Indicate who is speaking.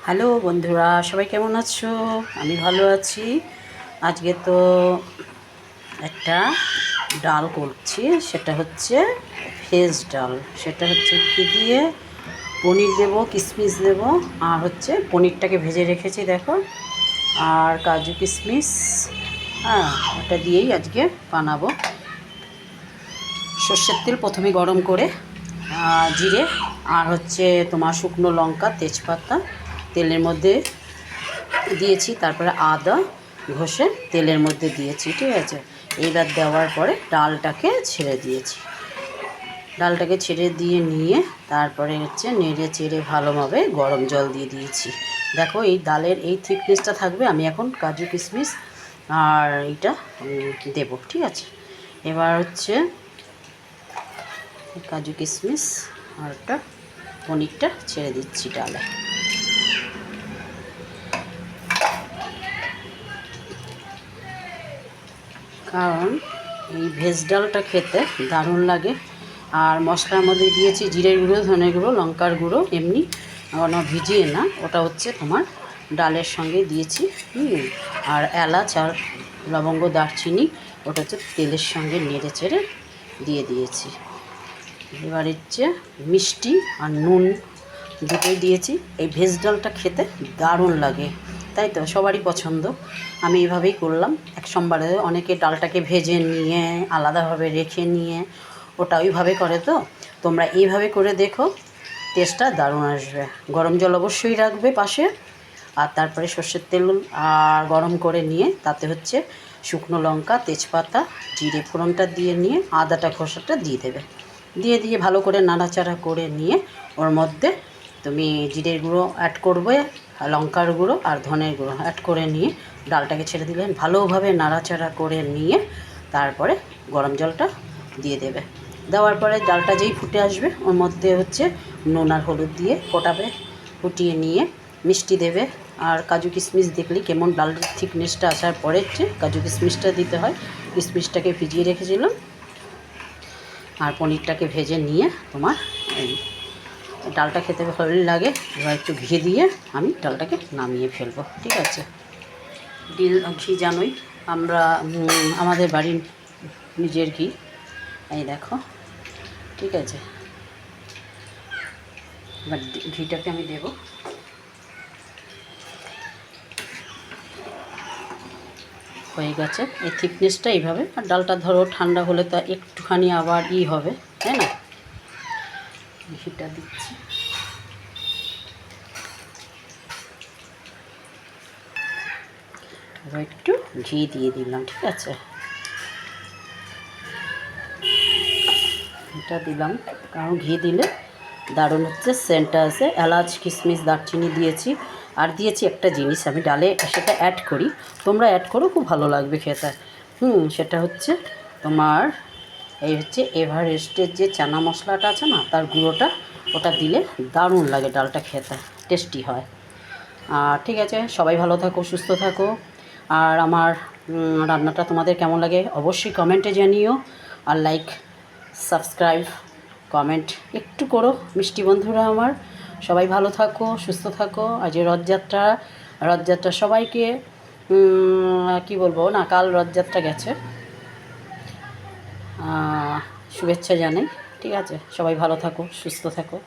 Speaker 1: Hello বন্ধুরা, সবাই কেমন আছো? আমি ভালো আছি। আজকে তো একটা ডাল করছি, সেটা হচ্ছে ভেজ ডাল। সেটা হচ্ছে কি দিয়ে, পনির দেবো, কিশমিশ দেবো, আর হচ্ছে পনিরটাকে ভেজে রেখেছি দেখো, আর কাজু কিশমিশ। হ্যাঁ, ওটা দিয়েই আজকে বানাবো। সর্ষের তেল প্রথমে গরম করে জিরে আর হচ্ছে তোমার শুকনো লঙ্কা, তেজপাতা তেলের মধ্যে দিয়েছি, তারপরে আদা ঘষে তেলের মধ্যে দিয়েছি, ঠিক আছে। এইবার দেওয়ার পরে ডালটাকে ছেড়ে দিয়েছি। ডালটাকে ছেড়ে দিয়ে নিয়ে তারপরে হচ্ছে নেড়ে চেড়ে ভালোভাবে গরম জল দিয়ে দিয়েছি। দেখো, এই ডালের এই থিকনেসটা থাকবে। আমি এখন কাজু কিশমিশ আর এইটা দেবো, ঠিক আছে। এবার হচ্ছে কাজু কিশমিশ আর একটা পনিরটা ছেড়ে দিচ্ছি ডালে। কারণ এই ভেজ ডালটা খেতে দারুণ লাগে। আর মশলার মধ্যে দিয়েছি জিরের গুঁড়ো, ধনের গুঁড়ো, লঙ্কার গুঁড়ো, এমনি কোনো ভিজিয়ে না, ওটা হচ্ছে তোমার ডালের সঙ্গে দিয়েছি। আর এলাচ আর লবঙ্গ, দারচিনি, ওটা হচ্ছে তেলের সঙ্গে নেড়ে চেড়ে দিয়ে দিয়েছি। এবার হচ্ছে মিষ্টি আর নুন দুটোই দিয়েছি। এই ভেজ ডালটা খেতে দারুণ লাগে, তাই তো সবারই পছন্দ। আমি এইভাবেই করলাম। এক সোমবারে অনেকে ডালটাকে ভেজে নিয়ে আলাদাভাবে রেখে নিয়ে ওটা ওইভাবে করে, তো তোমরা এইভাবে করে দেখো, টেস্টটা দারুণ আসবে। গরম জল অবশ্যই রাখবে পাশে, আর তারপরে সর্ষের তেল আর গরম করে নিয়ে তাতে হচ্ছে শুকনো লঙ্কা, তেজপাতা, জিরে ফোড়নটা দিয়ে নিয়ে আদাটা খোসাটা দিয়ে দেবে। দিয়ে ভালো করে নাড়াচাড়া করে নিয়ে ওর মধ্যে তুমি জিরের গুঁড়ো অ্যাড করবে, লঙ্কার গুঁড়ো আর ধনের গুঁড়ো অ্যাড করে নিয়ে ডালটাকে ছেড়ে দিলেন। ভালোভাবে নাড়াচাড়া করে নিয়ে তারপরে গরম জলটা দিয়ে দেবে। দেওয়ার পরে ডালটা যেই ফুটে আসবে ওর মধ্যে হচ্ছে নুন আর হলুদ দিয়ে ফোটাবে, ফুটিয়ে নিয়ে মিষ্টি দেবে। আর কাজু কিশমিশ দেখলেই কেমন ডালের থিকনেসটা আসার পরে হচ্ছে কাজু কিশমিশটা দিতে হয়। কিশমিশটাকে ভিজিয়ে রেখেছিলাম, আর পনিরটাকে ভেজে নিয়ে তোমার এই ডালটা খেতে ভালো লাগে। এবার একটু ঘি দিয়ে আমি ডালটাকে নামিয়ে ফেলবো, ঠিক আছে। ঘি জানোই আমরা, আমাদের বাড়ির নিজের ঘি, এই দেখো, ঠিক আছে। এবার ঘিটাকে আমি দেবো। হয়ে গেছে এই থিকনেসটা এইভাবে। আর ডালটা ধরো ঠান্ডা হলে তো একটুখানি আবার হবে, তাই না। ঘিটা দিচ্ছি। এবার একটু ঘি দিয়ে দিলাম, ঠিক আছে। এটা দিলাম কারণ ঘি দিলে দারুণ হচ্ছে সেন্টটা আছে। এলাচ, কিশমিশ, দারচিনি দিয়েছি। আর দিয়েছি একটা জিনিস আমি ডালে সেটা অ্যাড করি, তোমরা অ্যাড করো, খুব ভালো লাগবে খেতে। সেটা হচ্ছে তোমার এই হচ্ছে এভারেস্টের যে চানা মশলাটা আছে না, তার গুঁড়োটা, ওটা দিলে দারুণ লাগে ডালটা খেতে, টেস্টি হয়। আর ঠিক আছে, সবাই ভালো থাকো, সুস্থ থাকো। আর আমার রান্নাটা তোমাদের কেমন লাগে অবশ্যই কমেন্টে জানিও। আর লাইক, সাবস্ক্রাইব, কমেন্ট একটু করো মিষ্টি বন্ধুরা আমার। সবাই ভালো থাকো, সুস্থ থাকো। আজ রথযাত্রা সবাইকে কি বলবো না, কাল রথযাত্রা গেছে, শুভেচ্ছা জানাই, ঠিক আছে। সবাই ভালো থাকো, সুস্থ থাকো।